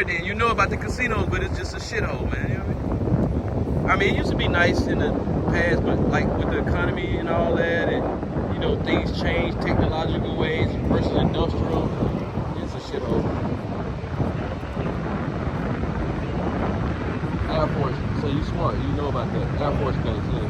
there, then you know about the casinos, but it's just a shithole, man. You know what I mean? I mean, it used to be nice in the past, but like with the economy and all that, and you know, things change technological ways versus industrial. It's a shithole. Air Force, so you smart, you know about that. Air Force base, yeah.